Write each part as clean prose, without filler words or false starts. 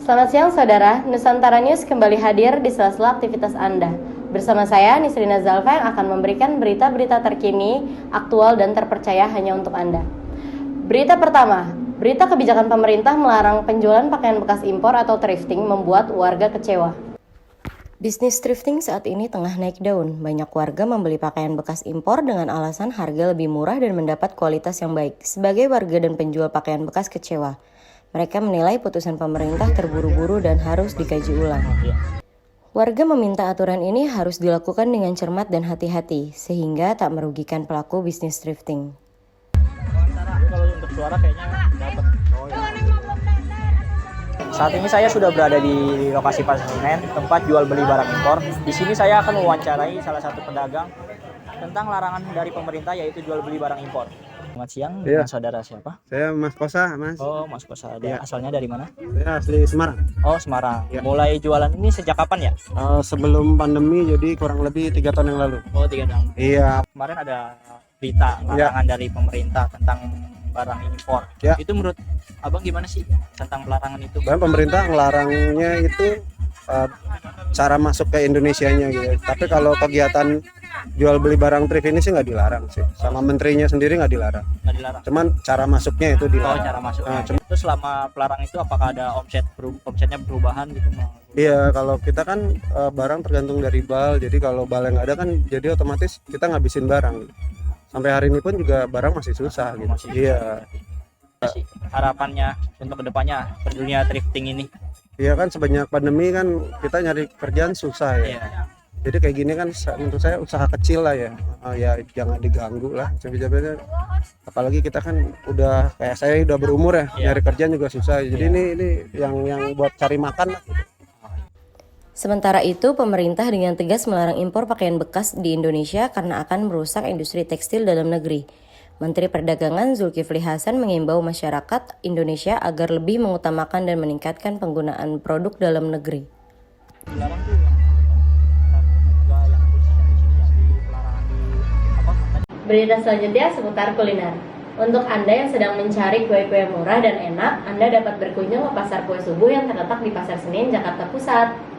Selamat siang saudara, Nusantara News kembali hadir di sela-sela aktivitas Anda. Bersama saya Nisrina Zalfa yang akan memberikan berita-berita terkini, aktual dan terpercaya hanya untuk Anda. Berita pertama, berita kebijakan pemerintah melarang penjualan pakaian bekas impor atau thrifting membuat warga kecewa. Bisnis thrifting saat ini tengah naik daun. Banyak warga membeli pakaian bekas impor dengan alasan harga lebih murah dan mendapat kualitas yang baik. Sebagai warga dan penjual pakaian bekas kecewa. Mereka menilai putusan pemerintah terburu-buru dan harus dikaji ulang. Warga meminta aturan ini harus dilakukan dengan cermat dan hati-hati, sehingga tak merugikan pelaku bisnis thrifting. Kalau untuk suara kayaknya dapat. Saat ini saya sudah berada di lokasi Pasar Senen, tempat jual beli barang impor. Di sini saya akan mewawancarai salah satu pedagang tentang larangan dari pemerintah yaitu jual beli barang impor. Selamat siang, dengan saudara siapa? Saya Mas Kosa, Mas. Oh, Mas Kosa. Ya. Asalnya dari mana? Saya asli Semarang. Oh, Semarang. Ya. Mulai jualan ini sejak kapan ya? Sebelum pandemi, jadi kurang lebih 3 tahun yang lalu. Oh, 3 tahun. Iya. Kemarin ada berita larangan dari pemerintah tentang barang impor. Ya. Itu menurut Abang gimana sih tentang pelarangan itu? Dan pemerintah melarangnya itu cara masuk ke Indonesianya gitu. Tapi kalau kegiatan jual beli barang thrift ini sih nggak dilarang sih. Sama menterinya sendiri nggak dilarang. Nggak dilarang. Cuman cara masuknya itu Oh, dilarang. cara masuknya. Nah, Terus selama pelarangan itu apakah ada omsetnya perubahan gitu? Iya, kalau kita kan barang tergantung dari bal. Jadi kalau bal yang ada kan jadi otomatis kita ngabisin barang. Sampai hari ini pun juga barang masih susah gitu. Iya. Sih harapannya untuk kedepannya dunia thrifting ini? Iya kan sebanyak pandemi kan kita nyari kerjaan susah ya. Iya. Jadi kayak gini kan menurut saya usaha kecil lah ya. Ya jangan diganggu lah. Coba-coba apalagi kita kan udah kayak saya udah berumur ya, nyari kerjaan juga susah. Jadi ini yang buat cari makan lah. Sementara itu, pemerintah dengan tegas melarang impor pakaian bekas di Indonesia karena akan merusak industri tekstil dalam negeri. Menteri Perdagangan Zulkifli Hasan mengimbau masyarakat Indonesia agar lebih mengutamakan dan meningkatkan penggunaan produk dalam negeri. Dilarang tuh Berita selanjutnya seputar kuliner. Untuk Anda yang sedang mencari kue-kue murah dan enak, Anda dapat berkunjung ke Pasar Kue Subuh yang terletak di Pasar Senen, Jakarta Pusat.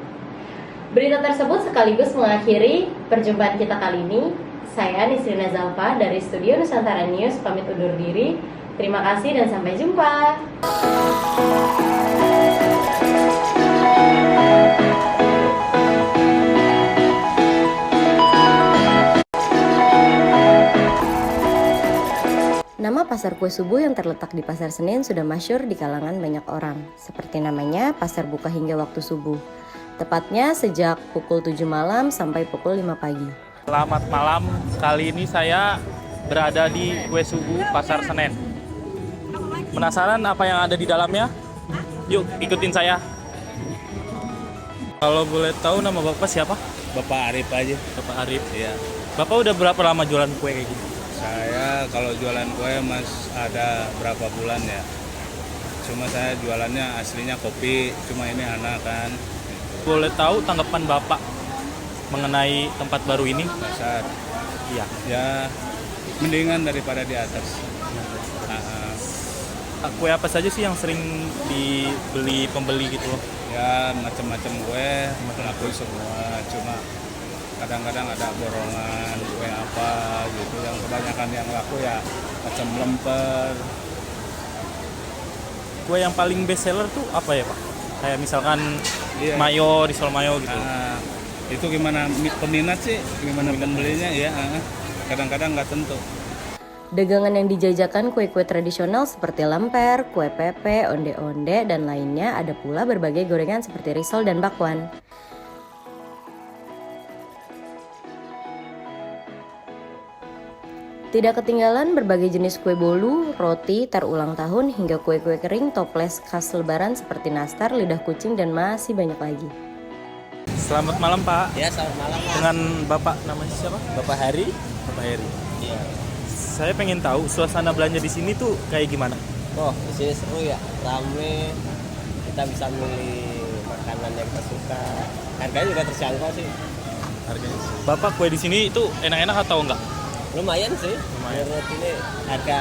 Berita tersebut sekaligus mengakhiri perjumpaan kita kali ini. Saya Nisrina Zalfa dari Studio Nusantara News pamit undur diri. Terima kasih dan sampai jumpa. Nama Pasar Kue Subuh yang terletak di Pasar Senen sudah masyhur di kalangan banyak orang. Seperti namanya, pasar buka hingga waktu subuh. Tepatnya sejak pukul 7 malam sampai pukul 5 pagi. Selamat malam, kali ini saya berada di Kue Subuh Pasar Senen. Penasaran apa yang ada di dalamnya? Yuk ikutin saya. Kalau boleh tahu nama Bapak siapa? Bapak Arif aja. Bapak Arif. Iya. Bapak udah berapa lama jualan kue kayak gini? Saya kalau jualan kue mas ada berapa bulan ya. Cuma saya jualannya aslinya kopi, cuma ini anak kan. Boleh tahu tanggapan Bapak mengenai tempat baru ini? Pasar. Iya. Ya mendingan daripada di atas. Kue apa saja sih yang sering dibeli pembeli gitu loh? Ya macam-macam kue, laku semua. Cuma kadang-kadang ada borongan kue apa gitu. Yang kebanyakan yang laku ya macam lemper. Kue yang paling best seller tuh apa ya Pak? Kayak misalkan mayo, risol mayo gitu. Itu gimana peminat sih, gimana pembelinya ya. Kadang-kadang nggak tentu. Dagangan yang dijajakan kue-kue tradisional seperti lemper, kue pepe, onde-onde, dan lainnya. Ada pula berbagai gorengan seperti risol dan bakwan. Tidak ketinggalan berbagai jenis kue bolu, roti, tar ulang tahun, hingga kue-kue kering, toples khas lebaran seperti nastar, lidah kucing, dan masih banyak lagi. Selamat malam Pak. Ya, selamat malam. Dengan Bapak namanya siapa? Bapak Hari. Bapak Heri. Iya. Saya pengen tahu suasana belanja di sini tuh kayak gimana? Oh, di sini seru ya, rame. Kita bisa milih makanan yang kita suka. Harganya juga terjangkau sih. Harganya. Bapak kue di sini itu enak-enak atau enggak? Lumayan sih. Lumayan. Menurut ini harga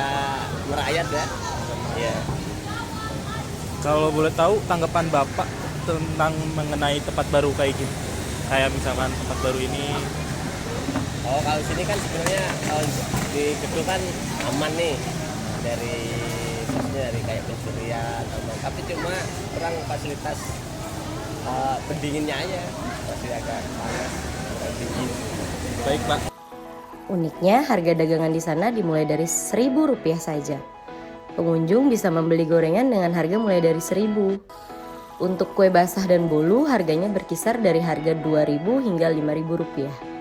merayat ya. Iya. Kalau boleh tahu tanggapan Bapak tentang mengenai tempat baru kayak gini. Kayak misalkan tempat baru ini. Oh, kalau sini kan sebenarnya kalau di gedung kan aman nih maksudnya dari kayak pencurian aman. Tapi cuma kurang fasilitas pendinginnya aja, masih agak panas, kurang dingin. Baik, Pak. Uniknya, harga dagangan di sana dimulai dari Rp1.000 saja. Pengunjung bisa membeli gorengan dengan harga mulai dari Rp1.000. Untuk kue basah dan bolu, harganya berkisar dari harga Rp2.000 hingga Rp5.000.